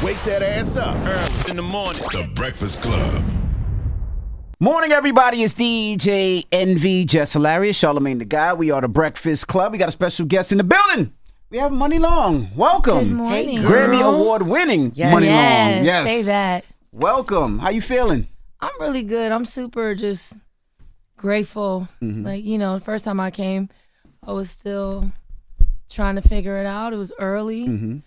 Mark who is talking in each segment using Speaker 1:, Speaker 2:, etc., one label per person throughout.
Speaker 1: wake that ass up.
Speaker 2: Early in the morning.
Speaker 1: The Breakfast Club.
Speaker 3: Morning, everybody. It's DJ NV, Jess Hilarious, Charlamagne the Guy. We are the Breakfast Club. We got a special guest in the building. We have Money Long. Welcome.
Speaker 4: Good morning.
Speaker 3: Hey, Grammy Award-winning Money Long. Yes.
Speaker 4: Say that.
Speaker 3: Welcome. How you feeling?
Speaker 4: I'm really good. I'm super just grateful. Like, the first time I came, I was still trying to figure it out. It was early.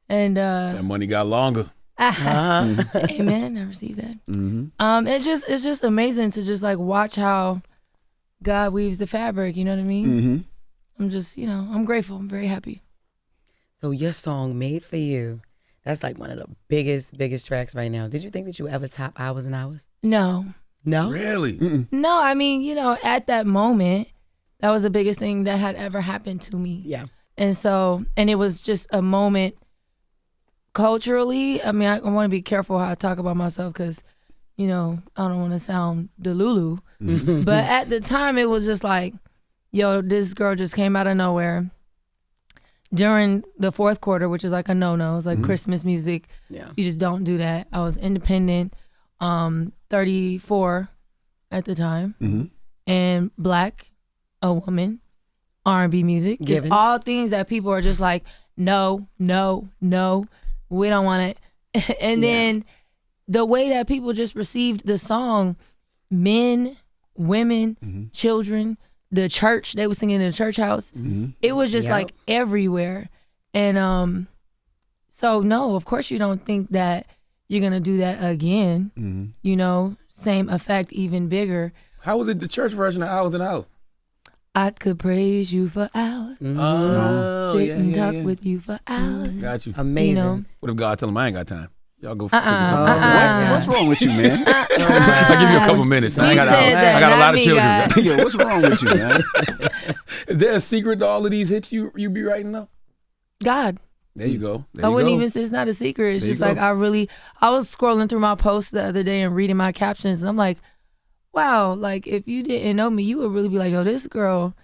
Speaker 4: And
Speaker 5: that money got longer.
Speaker 4: Amen. I received that. It's just amazing to just like watch how God weaves the fabric. You know what I mean? I'm just, I'm grateful. I'm very happy.
Speaker 6: So your song "Made for You," that's like one of the biggest tracks right now. Did you think that you ever top Hours and Hours?
Speaker 4: No.
Speaker 5: Really?
Speaker 4: No, I mean, at that moment, that was the biggest thing that had ever happened to me.
Speaker 6: Yeah.
Speaker 4: And it was just a moment culturally. I mean, I want to be careful how I talk about myself because, I don't want to sound delulu. But at the time, it was just like, yo, this girl just came out of nowhere during the fourth quarter, which is like a no-no. It's like Christmas music.
Speaker 6: Yeah.
Speaker 4: You just don't do that. I was independent, 34 at the time, and black, a woman, R&B music. It's all things that people are just like, no, we don't want it. And then the way that people just received the song, men, women, children, the church, they were singing in the church house. It was just like everywhere. And so no, of course you don't think that you're gonna do that again. Same effect, even bigger.
Speaker 5: How was it the church version of Hours and Hours?
Speaker 4: I could praise you for hours. Sit and talk with you for hours.
Speaker 5: Got you.
Speaker 6: Amazing.
Speaker 5: What if God tell him I ain't got time? Y'all go.
Speaker 3: What's wrong with you, man?
Speaker 5: I'll give you a couple minutes. I got a lot of children.
Speaker 3: Yo, what's wrong with you, man?
Speaker 5: Is there a secret to all of these hits you be writing though?
Speaker 4: God.
Speaker 5: There you go.
Speaker 4: I wouldn't even say it's not a secret. It's just like I was scrolling through my posts the other day and reading my captions, and I'm like, wow, like if you didn't know me, you would really be like, oh, this girl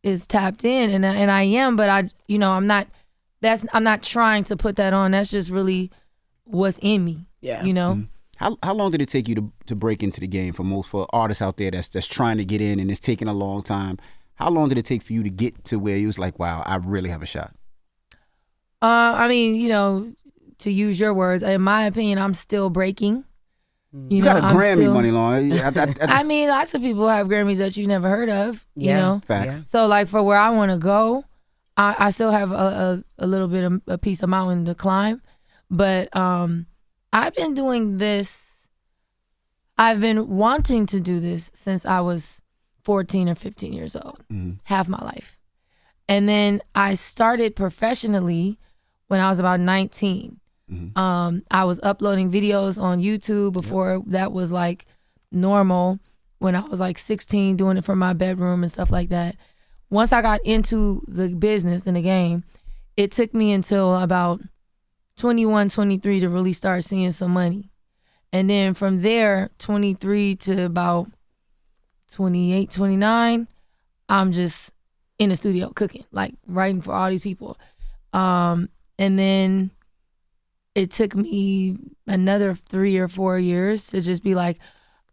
Speaker 4: is tapped in, and I am, but I'm not trying to put that on. That's just really what's in me.
Speaker 6: Yeah.
Speaker 3: How long did it take you to break into the game for artists out there that's trying to get in and it's taking a long time? How long did it take for you to get to where you was like, wow, I really have a shot?
Speaker 4: I mean, to use your words, in my opinion, I'm still breaking.
Speaker 3: You got a Grammy, Money Long.
Speaker 4: I mean, lots of people have Grammys that you never heard of. You know,
Speaker 3: facts.
Speaker 6: Yeah.
Speaker 4: So like for where I want to go, I still have a little bit of a piece of mountain to climb, but I've been doing this. I've been wanting to do this since I was 14 or 15 years old, half my life, and then I started professionally when I was about 19. I was uploading videos on YouTube before that was like normal. When I was like 16, doing it from my bedroom and stuff like that. Once I got into the business and the game, it took me until about 21, 23 to really start seeing some money. And then from there, 23 to about 28, 29, I'm just in the studio cooking, like writing for all these people. And then it took me another 3 or 4 years to just be like,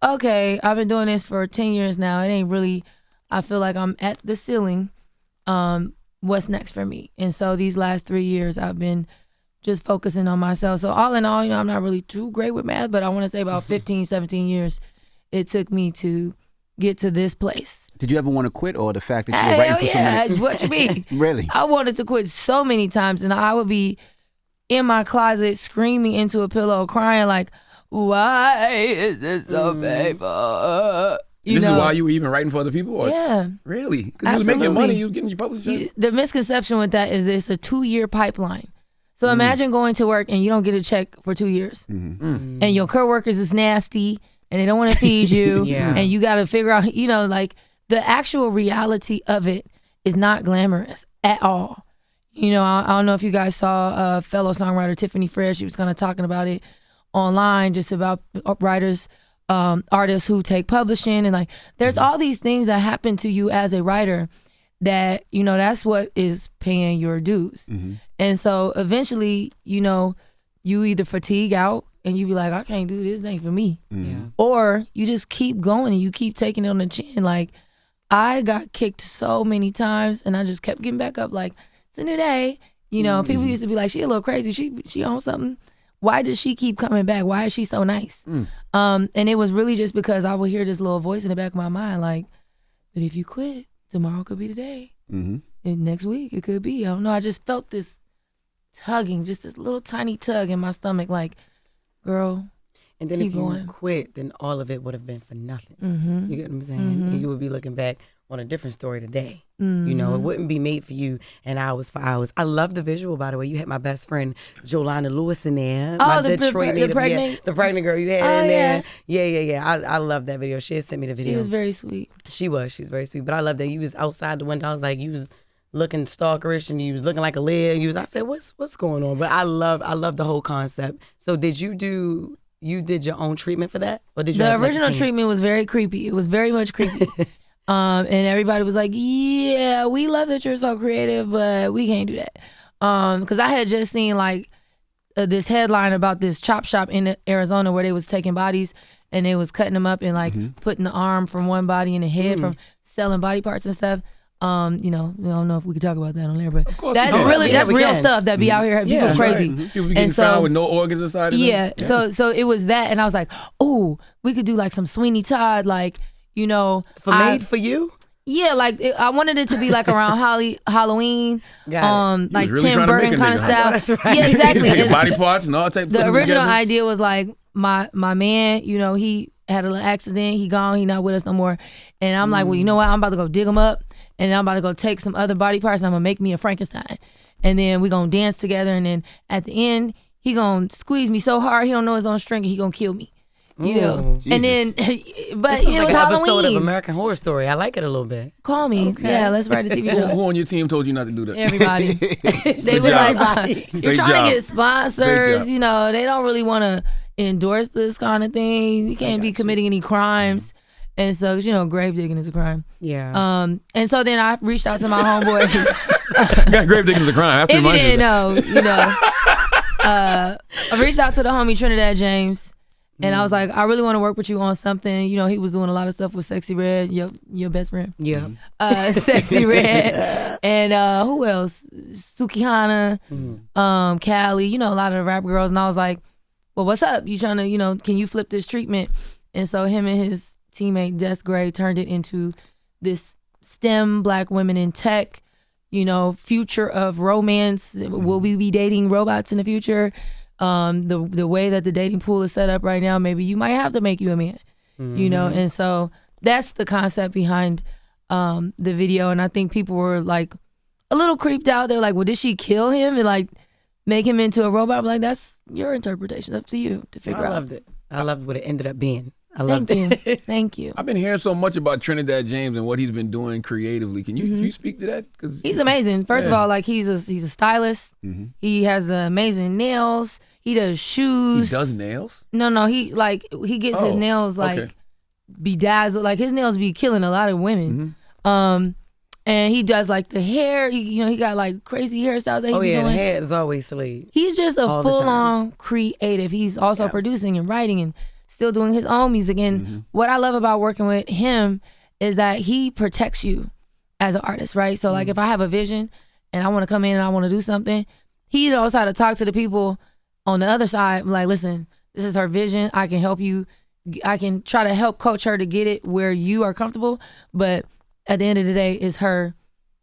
Speaker 4: okay, I've been doing this for 10 years now. It ain't really, I feel like I'm at the ceiling. What's next for me? And so these last 3 years, I've been just focusing on myself. So all in all, I'm not really too great with math, but I want to say about 15, 17 years it took me to get to this place.
Speaker 3: Did you ever want to quit, or the fact that you were writing for so many?
Speaker 4: What you mean?
Speaker 3: Really?
Speaker 4: I wanted to quit so many times, and I would be in my closet screaming into a pillow, crying like, why is this so painful?
Speaker 5: This is why you were even writing for other people? Or?
Speaker 4: Yeah.
Speaker 5: Really? Because you was making money, you was getting your publishing.
Speaker 4: The misconception with that is it's a 2-year pipeline. So imagine going to work and you don't get a check for 2 years. And your coworkers is nasty and they don't want to feed you. And you got to figure out, like the actual reality of it is not glamorous at all. I don't know if you guys saw fellow songwriter Tiffany Fresh. She was kind of talking about it online, just about writers, artists who take publishing. And like, there's all these things that happen to you as a writer that, that's what is paying your dues. And so eventually, you you either fatigue out and you be like, I can't do this, ain't for me.
Speaker 6: Yeah.
Speaker 4: Or you just keep going and you keep taking it on the chin. Like, I got kicked so many times and I just kept getting back up like, it's a new day. You know, people used to be like, she a little crazy. She on something. Why does she keep coming back? Why is she so nice? And it was really just because I would hear this little voice in the back of my mind like, but if you quit, tomorrow could be the day. And next week it could be. I don't know. I just felt this tugging, just this little tiny tug in my stomach like, girl,
Speaker 6: and then
Speaker 4: keep
Speaker 6: if you
Speaker 4: going.
Speaker 6: quit, then all of it would have been for nothing. You get what I'm saying?
Speaker 4: Mm-hmm.
Speaker 6: And you would be looking back on a different story today. You know, it wouldn't be made for you and hours for hours. I love the visual, by the way. You had my best friend, Jolana Lewis, in there.
Speaker 4: Oh,
Speaker 6: my
Speaker 4: the
Speaker 6: Detroit native,
Speaker 4: pregnant?
Speaker 6: the pregnant girl you had
Speaker 4: Oh,
Speaker 6: in there. Yeah. I love that video. She had sent me the video.
Speaker 4: She was very sweet.
Speaker 6: She was very sweet. But I love that you was outside the window. I was like, you was looking stalkerish and you was looking like a lid. I said, what's going on? But I love the whole concept. So did you did your own treatment for that? Or did you
Speaker 4: The
Speaker 6: have, like, a
Speaker 4: original
Speaker 6: team?
Speaker 4: treatment was very creepy. It was very much creepy. And everybody was like, yeah, we love that you're so creative, but we can't do that. Because I had just seen like this headline about this chop shop in Arizona where they was taking bodies and they was cutting them up and like putting the arm from one body and the head from selling body parts and stuff. You know, I don't know if we could talk about that on there, but that's
Speaker 5: we can.
Speaker 4: really
Speaker 6: Yeah,
Speaker 4: that's
Speaker 6: we
Speaker 4: real
Speaker 6: can.
Speaker 4: stuff that be out here people
Speaker 5: That's
Speaker 4: crazy.
Speaker 5: right. People be getting found with no organs inside of them.
Speaker 4: Yeah. So it was that, and I was like, oh, we could do like some Sweeney Todd, like, you know,
Speaker 6: Made for you?
Speaker 4: yeah, like I wanted it to be like around Halloween,
Speaker 6: Got
Speaker 4: like
Speaker 5: really
Speaker 4: Tim
Speaker 5: trying to
Speaker 4: Burton
Speaker 5: make a
Speaker 4: kind of
Speaker 5: nigga.
Speaker 4: style.
Speaker 6: That's right.
Speaker 4: Yeah, exactly.
Speaker 5: Take
Speaker 4: It's-
Speaker 5: body parts and all type.
Speaker 4: the original idea was like my man, you know, he had a little accident, he gone, he not with us no more, and I'm like, well, you know what, I'm about to go dig him up, and I'm about to go take some other body parts, and I'm gonna make me a Frankenstein, and then we gonna dance together, and then at the end he gonna squeeze me so hard he don't know his own strength, and he gonna kill me. You know, and then, but
Speaker 6: It's
Speaker 4: it
Speaker 6: like
Speaker 4: was
Speaker 6: an episode of
Speaker 4: Halloween.
Speaker 6: American Horror Story. I like it a little bit.
Speaker 4: Call me, yeah, let's write a TV
Speaker 5: Who,
Speaker 4: show.
Speaker 5: who on your team told you not to do that?
Speaker 4: Everybody. They was
Speaker 5: job.
Speaker 4: like, you're
Speaker 5: Great
Speaker 4: trying
Speaker 5: job.
Speaker 4: to get
Speaker 5: Great
Speaker 4: sponsors.
Speaker 5: job.
Speaker 4: You know, they don't really want to endorse this kind of thing. You can't be committing any crimes. And so, 'cause, you know, grave digging is a crime.
Speaker 6: Yeah.
Speaker 4: And so then I reached out to my homeboy.
Speaker 5: Got grave digging is a crime. I have to
Speaker 4: If you
Speaker 5: remind
Speaker 4: didn't
Speaker 5: that.
Speaker 4: know, you know. I reached out to the homie Trinidad James. And I was like, I really want to work with you on something. You know, he was doing a lot of stuff with Sexy Red, your best friend.
Speaker 6: Yeah.
Speaker 4: Sexy Red. And who else? Sukihana, Callie, you know, a lot of the rap girls. And I was like, well, what's up? You trying to, you know, can you flip this treatment? And so him and his teammate, Des Gray, turned it into this STEM Black women in tech, you know, future of romance. Will we be dating robots in the future? The way that the dating pool is set up right now, maybe you might have to make you a man, you know? And so that's the concept behind the video. And I think people were like a little creeped out. They're like, well, did she kill him and like make him into a robot? I'm like, that's your interpretation. Up to you to figure
Speaker 6: I
Speaker 4: out.
Speaker 6: loved it. I loved what it ended up being. I loved
Speaker 4: Thank
Speaker 6: it.
Speaker 4: you. Thank you.
Speaker 5: I've been hearing so much about Trinidad James and what he's been doing creatively. Can you speak to that? 'Cause
Speaker 4: He's amazing. First of
Speaker 5: Yeah.
Speaker 4: all, like he's a stylist. He has the amazing nails. He does
Speaker 5: he
Speaker 4: shoes.
Speaker 5: does nails.
Speaker 4: No, he gets his
Speaker 5: Oh,
Speaker 4: nails like
Speaker 5: okay.
Speaker 4: bedazzled. Like his nails be killing a lot of women. And he does like the hair. He got like crazy hairstyles that he
Speaker 6: Oh,
Speaker 4: be
Speaker 6: yeah. The
Speaker 4: doing.
Speaker 6: head is always sleep.
Speaker 4: He's just a
Speaker 6: all the
Speaker 4: full
Speaker 6: time.
Speaker 4: on creative. He's also producing and writing and still doing his own music. And what I love about working with him is that he protects you as an artist, right? So like if I have a vision and I want to come in and I want to do something, he knows how to talk to the people on the other side. I'm like, listen, this is her vision. I can help you. I can try to help coach her to get it where you are comfortable. But at the end of the day, it's her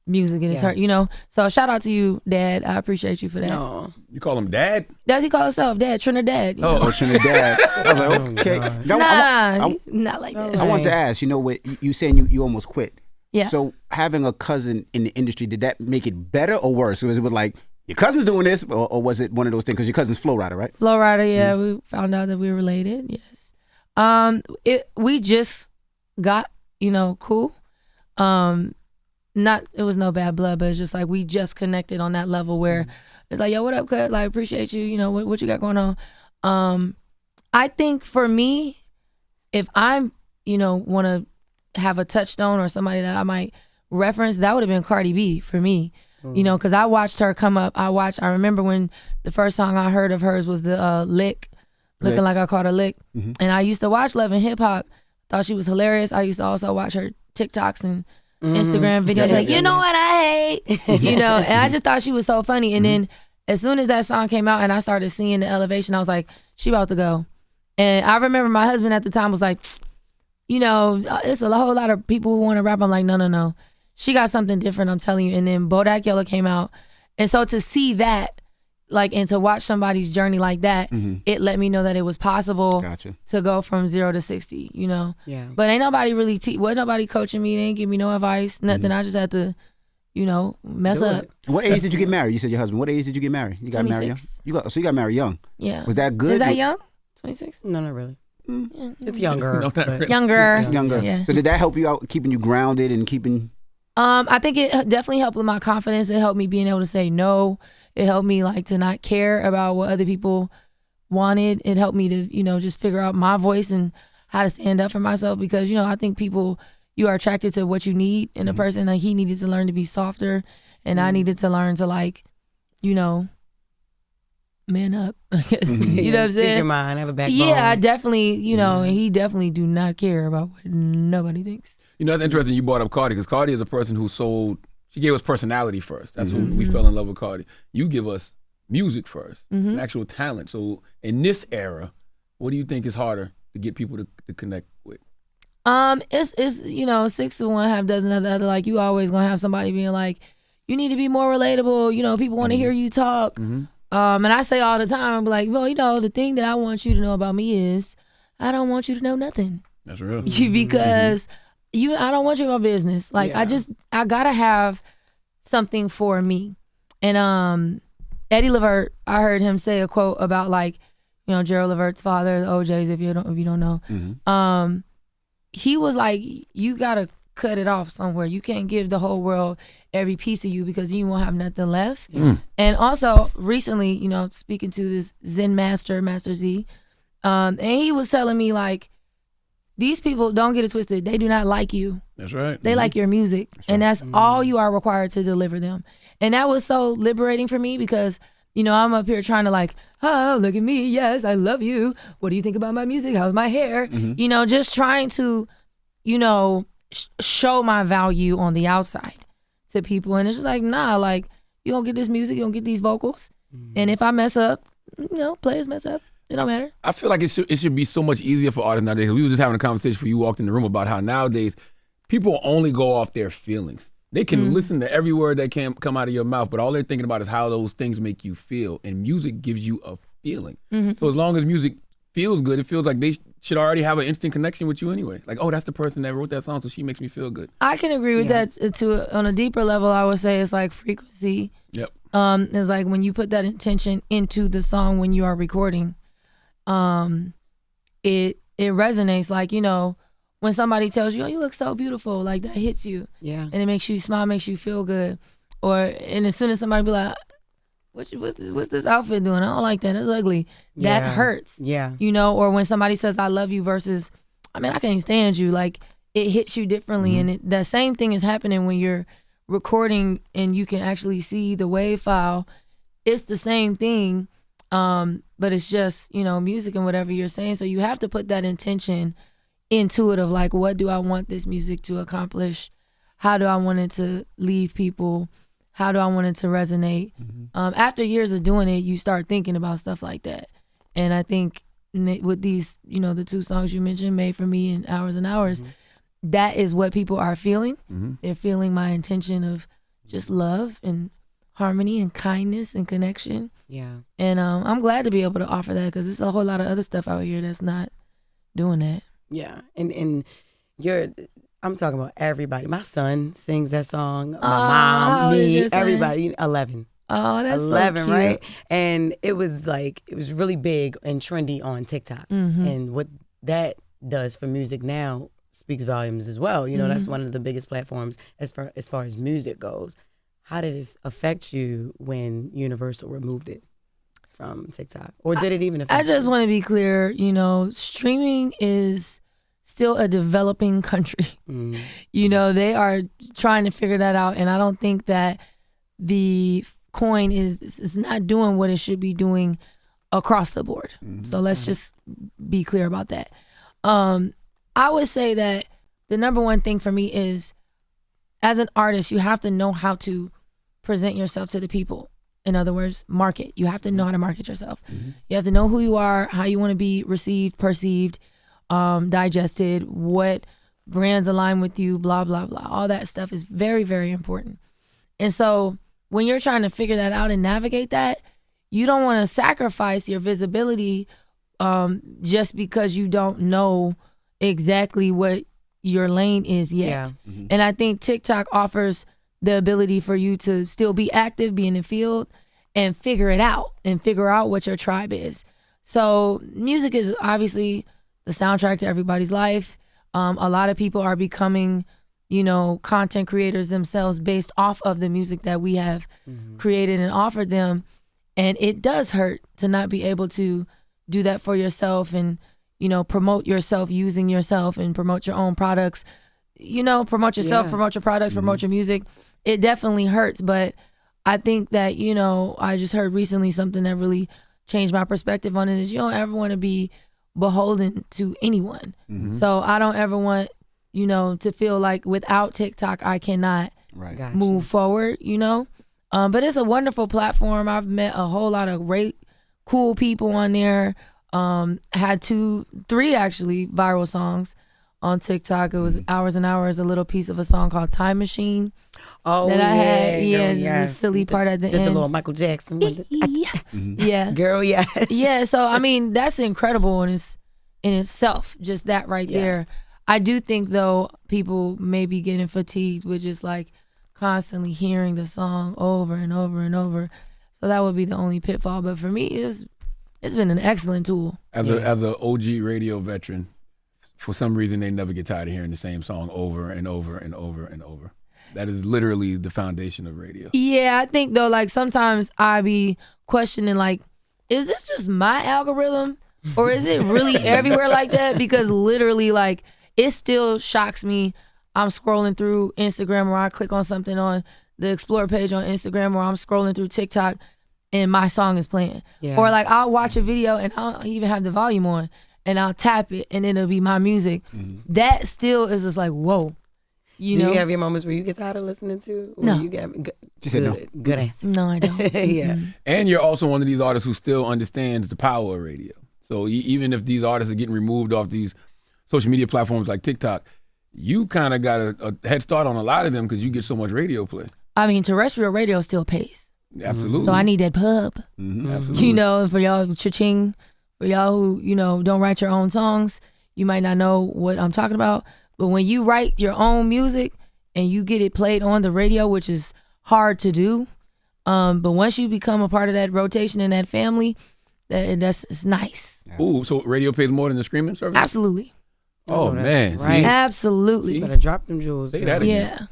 Speaker 4: music and it's her, you know. So shout out to you, Dad. I appreciate you for that.
Speaker 6: No.
Speaker 5: You call him dad?
Speaker 4: Does he call himself Dad? Trinidad. You know?
Speaker 3: Oh, Trinidad. I was like, okay.
Speaker 4: Not like that.
Speaker 3: I want to ask, you know what, you saying you almost quit.
Speaker 4: Yeah.
Speaker 3: So having a cousin in the industry, did that make it better or worse? Was it like, your cousin's doing this, or was it one of those things? Because your cousin's Flow Rider, right?
Speaker 4: Flow Rider, yeah, we found out that we were related. Yes. We just got, cool. It was no bad blood, but it's just like we just connected on that level where it's like, yo, what up, cut? Like, appreciate you. You know what you got going on. I think for me, if I'm, want to have a touchstone or somebody that I might reference, that would have been Cardi B for me. You know, because I watched her come up. I remember when the first song I heard of hers was the Lick, Looking Like I Caught a Lick. And I used to watch Love and Hip Hop. Thought she was hilarious. I used to also watch her TikToks and Instagram videos you know what I hate? You know, and I just thought she was so funny. And then as soon as that song came out and I started seeing the elevation, I was like, she about to go. And I remember my husband at the time was like, you know, it's a whole lot of people who want to rap. I'm like, no. She got something different, I'm telling you. And then Bodak Yellow came out. And so to see that, like, and to watch somebody's journey like that, it let me know that it was possible to go from 0 to 60, you know?
Speaker 6: Yeah.
Speaker 4: But ain't nobody really, wasn't nobody coaching me. They ain't give me no advice, nothing. I just had to, you know, mess up.
Speaker 3: What age did you get married? You said your husband. What age did you get married? You got
Speaker 4: 26.
Speaker 3: married young? So you got married young.
Speaker 4: Yeah.
Speaker 3: Was that good?
Speaker 4: Is that young? 26?
Speaker 6: No, not really.
Speaker 4: Yeah.
Speaker 6: It's younger.
Speaker 5: No, not
Speaker 6: but-
Speaker 5: really.
Speaker 4: Younger. Yeah.
Speaker 3: So did that help you out, keeping you grounded and keeping...
Speaker 4: I think it definitely helped with my confidence. It helped me being able to say no. It helped me like to not care about what other people wanted. It helped me to, you know, just figure out my voice and how to stand up for myself because, you know, I think you are attracted to what you need in a person. Like he needed to learn to be softer and I needed to learn to like, you know, man up, I guess. You know what I'm saying?
Speaker 6: Speak your mind, have a backbone.
Speaker 4: Yeah, I definitely, you know, and he definitely do not care about what nobody thinks.
Speaker 5: You know, it's interesting you brought up Cardi because Cardi is a person who she gave us personality first. That's when we fell in love with Cardi. You give us music first, and actual talent. So in this era, what do you think is harder to get people to connect with?
Speaker 4: It's you know, 6 of one, half dozen of the other. Like you always gonna have somebody being like, you need to be more relatable. You know, people want to hear you talk. And I say all the time, I'm like, well, you know, the thing that I want you to know about me is I don't want you to know nothing.
Speaker 5: That's real.
Speaker 4: Because I don't want you in my business. Like I gotta have something for me. And Eddie Levert, I heard him say a quote about like, you know, Gerald Levert's father, the OJs, if you don't know. He was like, you gotta cut it off somewhere. You can't give the whole world every piece of you because you won't have nothing left. And also recently, you know, speaking to this Zen Master Z, and he was telling me like, these people, don't get it twisted, they do not like you.
Speaker 5: That's right.
Speaker 4: They like your music. And that's all you are required to deliver them. And that was so liberating for me because, you know, I'm up here trying to like, oh, look at me. Yes, I love you. What do you think about my music? How's my hair? You know, just trying to, you know, show my value on the outside to people. And it's just like, nah, like, you don't get this music, you don't get these vocals. And if I mess up, you know, players mess up. It don't matter.
Speaker 5: I feel like it should be so much easier for artists nowadays. We were just having a conversation before you walked in the room about how nowadays people only go off their feelings. They can listen to every word that can come out of your mouth, but all they're thinking about is how those things make you feel. And music gives you a feeling. So as long as music feels good, it feels like they should already have an instant connection with you anyway. Like, oh, that's the person that wrote that song, so she makes me feel good.
Speaker 4: I can agree with that. On a deeper level, I would say it's like frequency.
Speaker 5: Yep.
Speaker 4: It's like when you put that intention into the song when you are recording, it resonates. Like, you know, when somebody tells you, oh, you look so beautiful, like that hits you. Yeah. And it makes you smile, makes you feel good. And as soon as somebody be like, what's this outfit doing? I don't like that. That's ugly. That hurts. Yeah. You know, or when somebody says I love you versus, I mean, I can't stand you. Like, it hits you differently. And that same thing is happening when you're recording and you can actually see the wave file. It's the same thing. But it's just, you know, music and whatever you're saying. So you have to put that intention into it of like, what do I want this music to accomplish? How do I want it to leave people? How do I want it to resonate? After years of doing it, you start thinking about stuff like that. And I think with these, you know, the 2 songs you mentioned, Made for Me and Hours, that is what people are feeling. They're feeling my intention of just love and harmony and kindness and connection. Yeah. And I'm glad to be able to offer that because there's a whole lot of other stuff out here that's not doing that.
Speaker 6: Yeah. And I'm talking about everybody. My son sings that song. My mom, me, everybody. 11.
Speaker 4: Oh, that's
Speaker 6: 11,
Speaker 4: so cute.
Speaker 6: right? And it was really big and trendy on TikTok. And what that does for music now speaks volumes as well. You know, that's one of the biggest platforms as far as music goes. How did it affect you when Universal removed it from TikTok? Or did it even affect you?
Speaker 4: I just want to be clear, you know, streaming is still a developing country. You know, they are trying to figure that out. And I don't think that the coin is not doing what it should be doing across the board. So let's just be clear about that. I would say that the number one thing for me is, as an artist, you have to know how to present yourself to the people. In other words, market. You have to know how to market yourself. You have to know who you are, how you want to be received, perceived, digested, what brands align with you, blah, blah, blah. All that stuff is very, very important. And so when you're trying to figure that out and navigate that, you don't want to sacrifice your visibility just because you don't know exactly what your lane is yet.
Speaker 6: Yeah.
Speaker 4: And I think TikTok offers the ability for you to still be active, be in the field, and figure it out, and figure out what your tribe is. So music is obviously the soundtrack to everybody's life. A lot of people are becoming, content creators themselves based off of the music that we have created and offered them. And it does hurt to not be able to do that for yourself and, promote yourself using yourself and promote your own products. Promote yourself, promote your products, promote your music. It definitely hurts, but I think that, I just heard recently something that really changed my perspective on it is you don't ever want to be beholden to anyone. So I don't ever want, to feel like without TikTok, I cannot move forward, But it's a wonderful platform. I've met a whole lot of great, cool people on there. Had 3 actually viral songs on TikTok. It was Hours and Hours, a little piece of a song called Time Machine.
Speaker 6: Oh,
Speaker 4: that I had.
Speaker 6: Yeah,
Speaker 4: the silly part at the end.
Speaker 6: The little Michael Jackson.
Speaker 4: Yeah.
Speaker 6: Girl, yeah.
Speaker 4: Yeah, so I mean, that's incredible in itself, just that right there. I do think though, people may be getting fatigued with just like constantly hearing the song over and over and over. So that would be the only pitfall. But for me, it's been an excellent tool.
Speaker 5: As a OG radio veteran, for some reason they never get tired of hearing the same song over and over and over and over. That is literally the foundation of radio.
Speaker 4: Yeah, I think though, like sometimes I be questioning like, is this just my algorithm or is it really everywhere like that? Because literally like it still shocks me. I'm scrolling through Instagram or I click on something on the Explore page on Instagram or I'm scrolling through TikTok and my song is playing. Yeah. Or like I'll watch a video and I'll even have the volume on and I'll tap it and it'll be my music. That still is just like, whoa. Do
Speaker 6: you have your moments where you get tired of listening to? Or
Speaker 4: No.
Speaker 6: You get good,
Speaker 3: said no.
Speaker 6: Good answer.
Speaker 4: No, I don't.
Speaker 6: Yeah.
Speaker 5: And you're also one of these artists who still understands the power of radio. So even if these artists are getting removed off these social media platforms like TikTok, you kind of got a head start on a lot of them because you get so much radio play.
Speaker 4: I mean, terrestrial radio still pays.
Speaker 5: Absolutely.
Speaker 4: So I need that pub.
Speaker 5: Absolutely.
Speaker 4: For y'all cha-ching, for y'all who, don't write your own songs, you might not know what I'm talking about. But when you write your own music and you get it played on the radio, which is hard to do, but once you become a part of that rotation and that family, it's nice.
Speaker 5: Ooh, so radio pays more than the streaming service?
Speaker 4: Absolutely.
Speaker 5: Oh, man.
Speaker 6: Right.
Speaker 5: See?
Speaker 4: Absolutely.
Speaker 6: You better drop them jewels.
Speaker 5: Say that again.
Speaker 4: Yeah.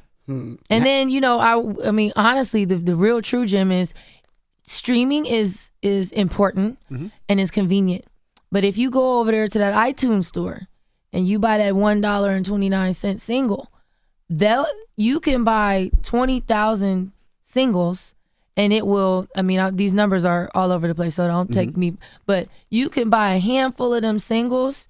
Speaker 4: And then, I mean, honestly, the real true gem is streaming is important and is convenient. But if you go over there to that iTunes store and you buy that $1.29 single, you can buy 20,000 singles and it will, I mean, these numbers are all over the place, so don't take me, but you can buy a handful of them singles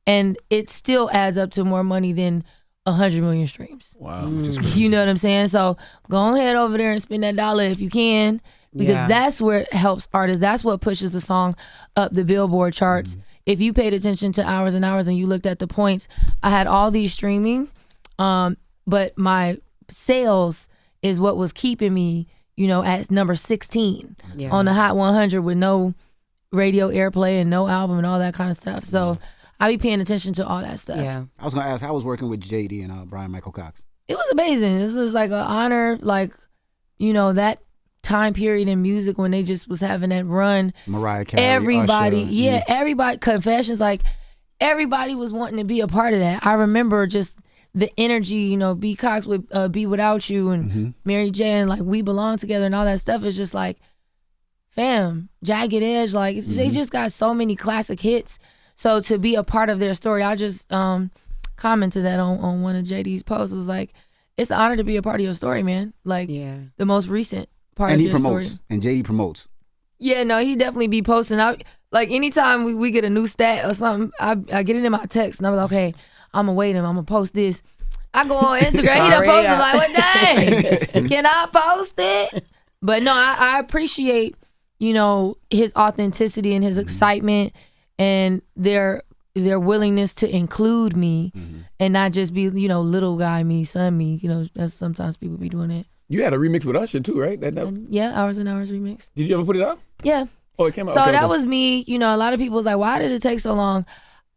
Speaker 4: and it still adds up to more money than 100 million streams.
Speaker 5: Wow.
Speaker 4: You know what I'm saying? So go ahead over there and spend that dollar if you can, because that's where it helps artists. That's what pushes the song up the Billboard charts. If you paid attention to Hours and Hours and you looked at the points, I had all these streaming, but my sales is what was keeping me, at number 16 on the Hot 100 with no radio airplay and no album and all that kind of stuff. So I be paying attention to all that stuff.
Speaker 6: Yeah.
Speaker 3: I was going to ask, how was working with JD and Brian Michael Cox?
Speaker 4: It was amazing. This is like an honor, like, that time period in music when they just was having that run.
Speaker 3: Mariah Carey,
Speaker 4: everybody,
Speaker 3: Usher.
Speaker 4: Everybody, Confessions, like everybody was wanting to be a part of that. I remember just the energy, B. Cox would Be Without You and Mary J. and like We Belong Together and all that stuff is just like, fam, Jagged Edge, like they just got so many classic hits. So to be a part of their story, I just commented that on one of JD's posts. It was like, it's an honor to be a part of your story, man. Like the most recent, part
Speaker 3: And
Speaker 4: of
Speaker 3: he
Speaker 4: your
Speaker 3: promotes.
Speaker 4: story.
Speaker 3: And JD promotes.
Speaker 4: Yeah, no, he definitely be posting. Like anytime we get a new stat or something, I get it in my text and I'm like, okay, I'm gonna wait him. I'm gonna post this. I go on Instagram. He done posted like, what day? Can I post it? But no, I appreciate, his authenticity and his excitement and their willingness to include me and not just be, little guy me, son me. That's sometimes people be doing it.
Speaker 5: You had a remix with Usher too, right?
Speaker 4: Yeah, Hours and Hours remix.
Speaker 5: Did you ever put it out?
Speaker 4: Yeah.
Speaker 5: Oh, it came out.
Speaker 4: So
Speaker 5: Okay,
Speaker 4: that
Speaker 5: okay.
Speaker 4: was me. A lot of people was like, why did it take so long?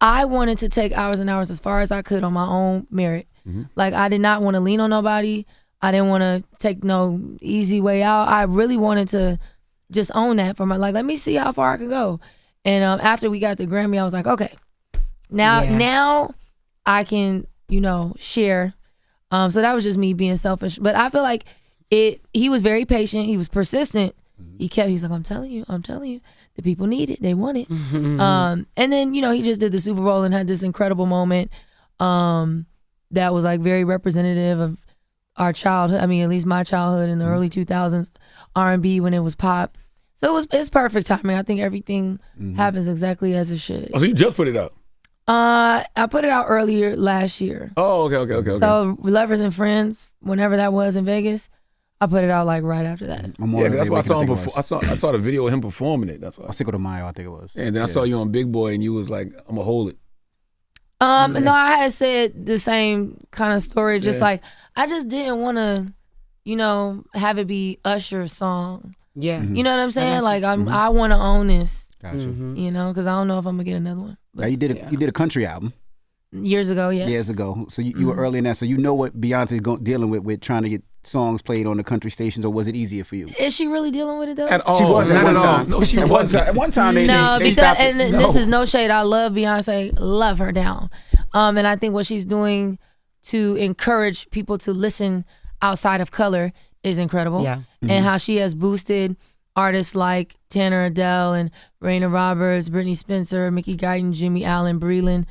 Speaker 4: I wanted to take Hours and Hours as far as I could on my own merit. Like, I did not want to lean on nobody. I didn't want to take no easy way out. I really wanted to just own that for let me see how far I could go. And after we got the Grammy, I was like, okay, now I can, share. So that was just me being selfish. But I feel like he was very patient. He was persistent. He's like, I'm telling you, the people need it. They want it. And then, he just did the Super Bowl and had this incredible moment that was like very representative of our childhood. I mean, at least my childhood in the early 2000s, R&B when it was pop. So it's perfect timing. I think everything happens exactly as it should.
Speaker 5: Oh, so you just put it out?
Speaker 4: I put it out earlier last year.
Speaker 5: Oh, okay.
Speaker 4: So Lovers and Friends, whenever that was in Vegas, I put it out like right after that.
Speaker 5: Yeah, that's why I saw him before. I saw the video of him performing it. That's why.
Speaker 3: Cinco de Mayo, I think it was.
Speaker 5: And then I saw you on Big Boy, and you was like, "I'm gonna hold it."
Speaker 4: No, I had said the same kind of story. Just like I just didn't want to, have it be Usher's song.
Speaker 6: Yeah.
Speaker 4: You know what I'm saying? Like I want to own this.
Speaker 3: Gotcha.
Speaker 4: Because I don't know if I'm gonna get another one.
Speaker 3: Now you did a country album
Speaker 4: Years ago, yes.
Speaker 3: years ago. So you were early in that. So you know what Beyonce's dealing with trying to get songs played on the country stations, or was it easier for you?
Speaker 4: Is she really dealing with it though?
Speaker 5: At all?
Speaker 3: She was at
Speaker 5: Not
Speaker 3: one
Speaker 5: all.
Speaker 3: time.
Speaker 5: No, she
Speaker 3: At
Speaker 5: wasn't.
Speaker 3: At one time, they
Speaker 4: Because
Speaker 3: stopped it.
Speaker 4: this is no shade. I love Beyonce, love her down. And I think what she's doing to encourage people to listen outside of color is incredible.
Speaker 6: Yeah.
Speaker 4: And how she has boosted artists like Tanner Adele and Raina Roberts, Brittany Spencer, Mickey Guyton, Jimmy Allen, Breland.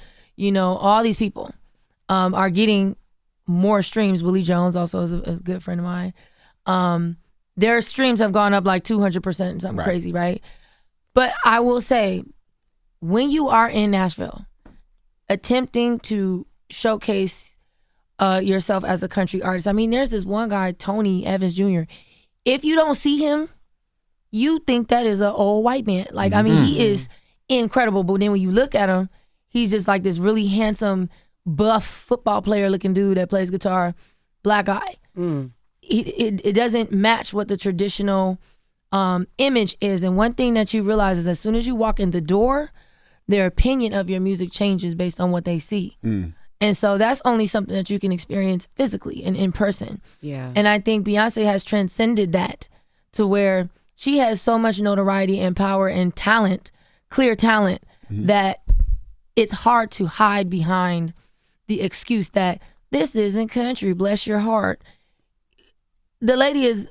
Speaker 4: All these people are getting more streams. Willie Jones also is a good friend of mine. Their streams have gone up like 200%, something crazy, right? But I will say, when you are in Nashville, attempting to showcase yourself as a country artist, I mean, there's this one guy, Tony Evans Jr. If you don't see him, you think that is an old white man. Like, I mean, he is incredible. But then when you look at him, he's just like this really handsome, buff football player looking dude that plays guitar, black eye. It doesn't match what the traditional image is. And one thing that you realize is as soon as you walk in the door, their opinion of your music changes based on what they see. And so that's only something that you can experience physically and in person.
Speaker 6: Yeah.
Speaker 4: And I think Beyonce has transcended that to where she has so much notoriety and power and talent, clear talent, that it's hard to hide behind the excuse that this isn't country, bless your heart. The lady is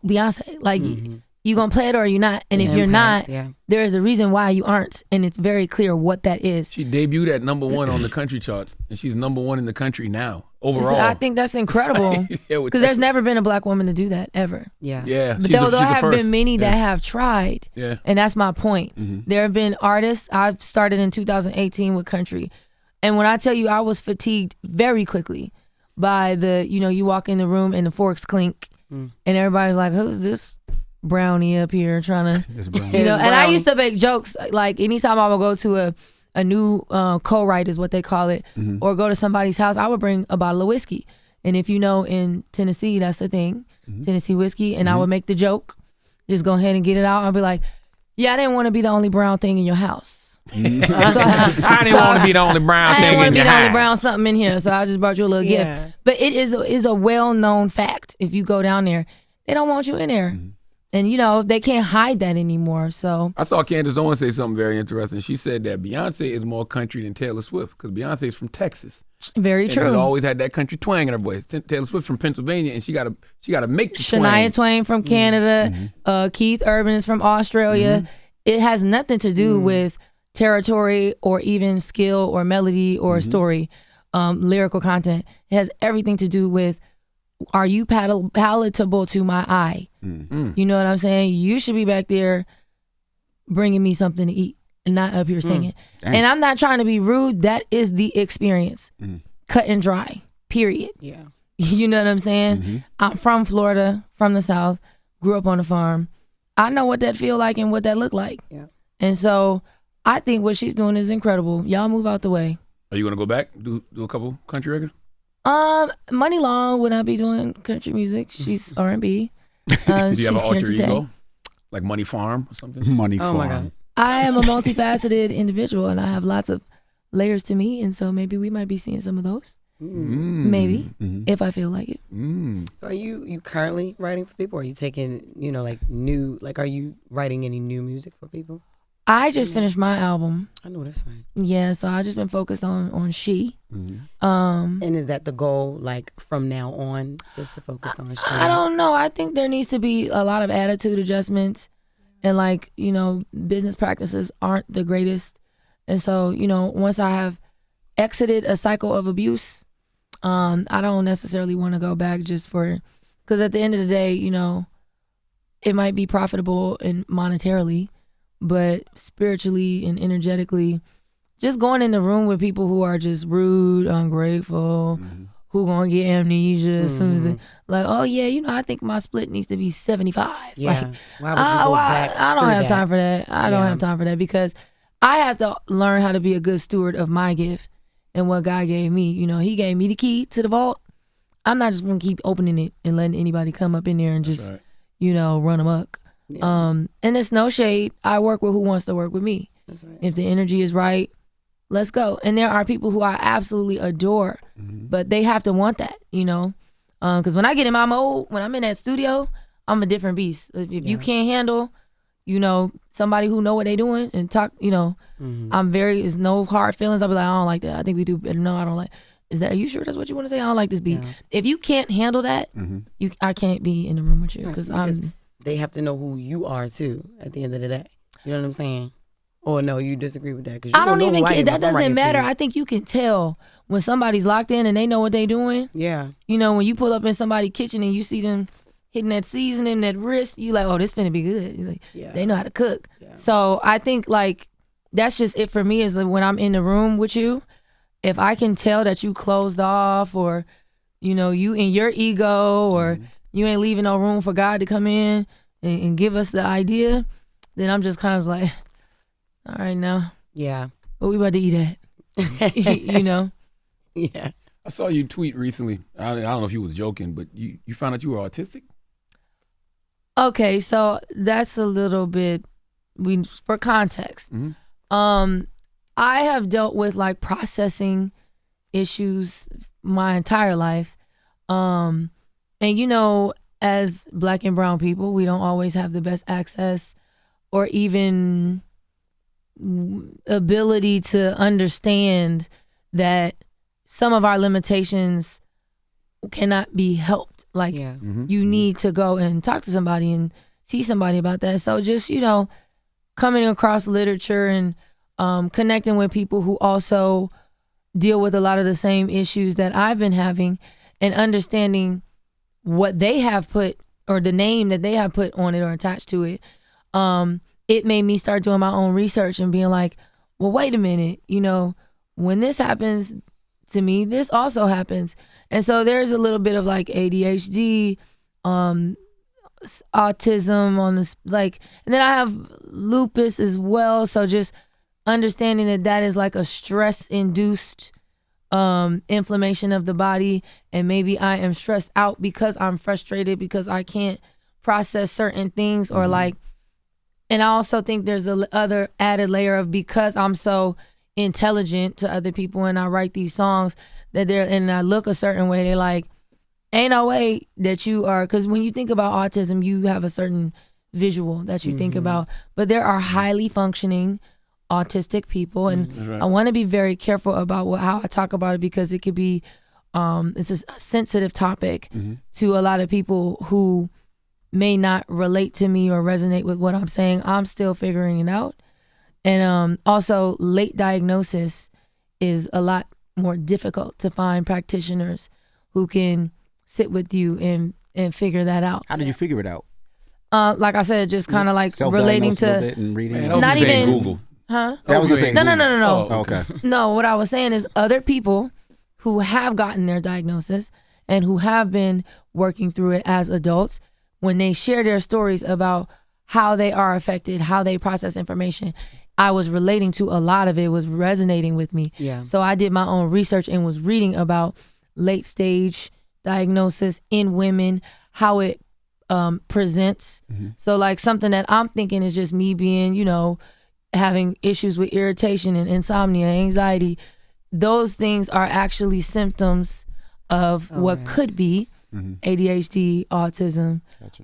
Speaker 4: Beyonce. Like, you gonna play it or you not? And if you're not, there is a reason why you aren't. And it's very clear what that is.
Speaker 5: She debuted at #1 on the country charts, and she's #1 in the country now, overall.
Speaker 4: So I think that's incredible. Because there's never been a black woman to do that, ever.
Speaker 5: Yeah.
Speaker 4: But there have been many that have tried.
Speaker 5: Yeah.
Speaker 4: And that's my point. There have been artists. I started in 2018 with country. And when I tell you I was fatigued very quickly by you walk in the room and the forks clink and everybody's like, who's this brownie up here trying to, and I used to make jokes like anytime I would go to a new co-write is what they call it, or go to somebody's house, I would bring a bottle of whiskey. And if you know, in Tennessee, that's the thing, Tennessee whiskey. And I would make the joke, just go ahead and get it out. I'd be like, yeah, I didn't want to be the only brown thing in your house.
Speaker 5: I didn't want to be the only brown thing in your house.
Speaker 4: I didn't want to be the only brown something in here, so I just brought you a little gift. But it is a well-known fact. If you go down there, they don't want you in there. And, they can't hide that anymore. So
Speaker 5: I saw Candace Owens say something very interesting. She said that Beyonce is more country than Taylor Swift because Beyonce is from Texas.
Speaker 4: Very
Speaker 5: and
Speaker 4: true.
Speaker 5: Has always had that country twang in her voice. Taylor Swift from Pennsylvania, and she got to make the
Speaker 4: Shania
Speaker 5: twang.
Speaker 4: Twain from Canada. Keith Urban is from Australia. It has nothing to do with territory or even skill or melody or story, lyrical content. It has everything to do with are you palatable to my eye? You know what I'm saying? You should be back there bringing me something to eat and not up here singing. And I'm not trying to be rude. That is the experience. Cut and dry, period.
Speaker 6: Yeah.
Speaker 4: You know what I'm saying? I'm from Florida, from the South, grew up on a farm. I know what that feel like and what that look like.
Speaker 6: Yeah.
Speaker 4: And so I think what she's doing is incredible. Y'all move out the way.
Speaker 5: Are you gonna go back do a couple country records?
Speaker 4: Money Long would not be doing country music. She's R&B.
Speaker 5: Do you have
Speaker 4: she's
Speaker 5: an
Speaker 4: here
Speaker 5: alter
Speaker 4: to stay.
Speaker 5: ego, like Money Farm or something?
Speaker 3: Money
Speaker 6: Oh
Speaker 3: farm.
Speaker 6: my God.
Speaker 4: I am a multifaceted individual, and I have lots of layers to me, and so maybe we might be seeing some of those. Maybe, if I feel like it.
Speaker 6: So are you currently writing for people? Or are you taking, are you writing any new music for people?
Speaker 4: I just finished my album.
Speaker 6: I know that's right.
Speaker 4: Yeah, so I just been focused on she.
Speaker 6: And is that the goal, like from now on, just to focus on she?
Speaker 4: I don't know. I think there needs to be a lot of attitude adjustments, and business practices aren't the greatest. And so, once I have exited a cycle of abuse, I don't necessarily want to go back because at the end of the day, it might be profitable and monetarily, but spiritually and energetically, just going in the room with people who are just rude, ungrateful, who gonna get amnesia as soon as oh yeah, I think my split needs to be 75.
Speaker 6: Yeah.
Speaker 4: Like,
Speaker 6: Why would you go back
Speaker 4: I don't
Speaker 6: through
Speaker 4: have
Speaker 6: that?
Speaker 4: time for that. I don't have time for that because I have to learn how to be a good steward of my gift and what God gave me. He gave me the key to the vault. I'm not just gonna keep opening it and letting anybody come up in there and just, run amok.
Speaker 6: Yeah.
Speaker 4: And it's no shade. I work with who wants to work with me.
Speaker 6: That's right.
Speaker 4: If the energy is right, let's go. And there are people who I absolutely adore, but they have to want that, because when I get in my mode, when I'm in that studio, I'm a different beast. If you can't handle, somebody who know what they doing and talk, there's no hard feelings. I'll be like, I don't like that. I think we do better. No, I don't like. Are you sure that's what you want to say? I don't like this beat. Yeah. If you can't handle that, I can't be in the room with you because
Speaker 6: they have to know who you are too. At the end of the day, you know what I'm saying? Or no, you disagree with that?
Speaker 4: I don't even care. That doesn't matter. I think you can tell when somebody's locked in and they know what they doing.
Speaker 6: Yeah.
Speaker 4: When you pull up in somebody's kitchen and you see them hitting that seasoning, that wrist, you like, oh, this finna be good. They know how to cook. Yeah. So I think that's just it for me is when I'm in the room with you, if I can tell that you closed off or, you in your ego or you ain't leaving no room for God to come in and give us the idea, then I'm just kind of like, all right now.
Speaker 6: Yeah.
Speaker 4: What we about to eat at?
Speaker 6: Yeah.
Speaker 5: I saw you tweet recently. I don't know if you was joking, but you found out you were autistic?
Speaker 4: Okay, so that's a little bit for context. I have dealt with processing issues my entire life. And as Black and brown people, we don't always have the best access or even ability to understand that some of our limitations cannot be helped. You need to go and talk to somebody and see somebody about that. So just, coming across literature and connecting with people who also deal with a lot of the same issues that I've been having and understanding what they have put or the name that they have put on it or attached to it, it made me start doing my own research and being like, well, wait a minute, when this happens to me, this also happens. And so there's a little bit of ADHD, autism on this, and then I have lupus as well. So just understanding that is a stress-induced inflammation of the body, and maybe I am stressed out because I'm frustrated because I can't process certain things or and I also think there's a other added layer of because I'm so intelligent to other people and I write these songs and I look a certain way, they're like, ain't no way that you are, because when you think about autism, you have a certain visual that you think about, but there are highly functioning autistic people, and I want to be very careful about how I talk about it because it could be, it's a sensitive topic to a lot of people who may not relate to me or resonate with what I'm saying. I'm still figuring it out. And also late diagnosis is a lot more difficult to find practitioners who can sit with you and figure that out.
Speaker 3: How did you figure it out?
Speaker 4: Like I said, just kind of like relating
Speaker 3: Self-diagnosed a little
Speaker 4: to
Speaker 3: bit and reading.
Speaker 5: Man,
Speaker 4: not
Speaker 5: saying
Speaker 4: even
Speaker 5: Google.
Speaker 4: huh?
Speaker 3: Yeah, I was gonna say
Speaker 4: No.
Speaker 5: Oh,
Speaker 3: okay.
Speaker 4: No, what I was saying is other people who have gotten their diagnosis and who have been working through it as adults, when they share their stories about how they are affected, how they process information, I was relating to a lot of it, was resonating with me.
Speaker 6: Yeah.
Speaker 4: So I did my own research and was reading about late stage diagnosis in women, how it presents. So like something that I'm thinking is just me being, having issues with irritation and insomnia, anxiety. Those things are actually symptoms of what could be ADHD, autism,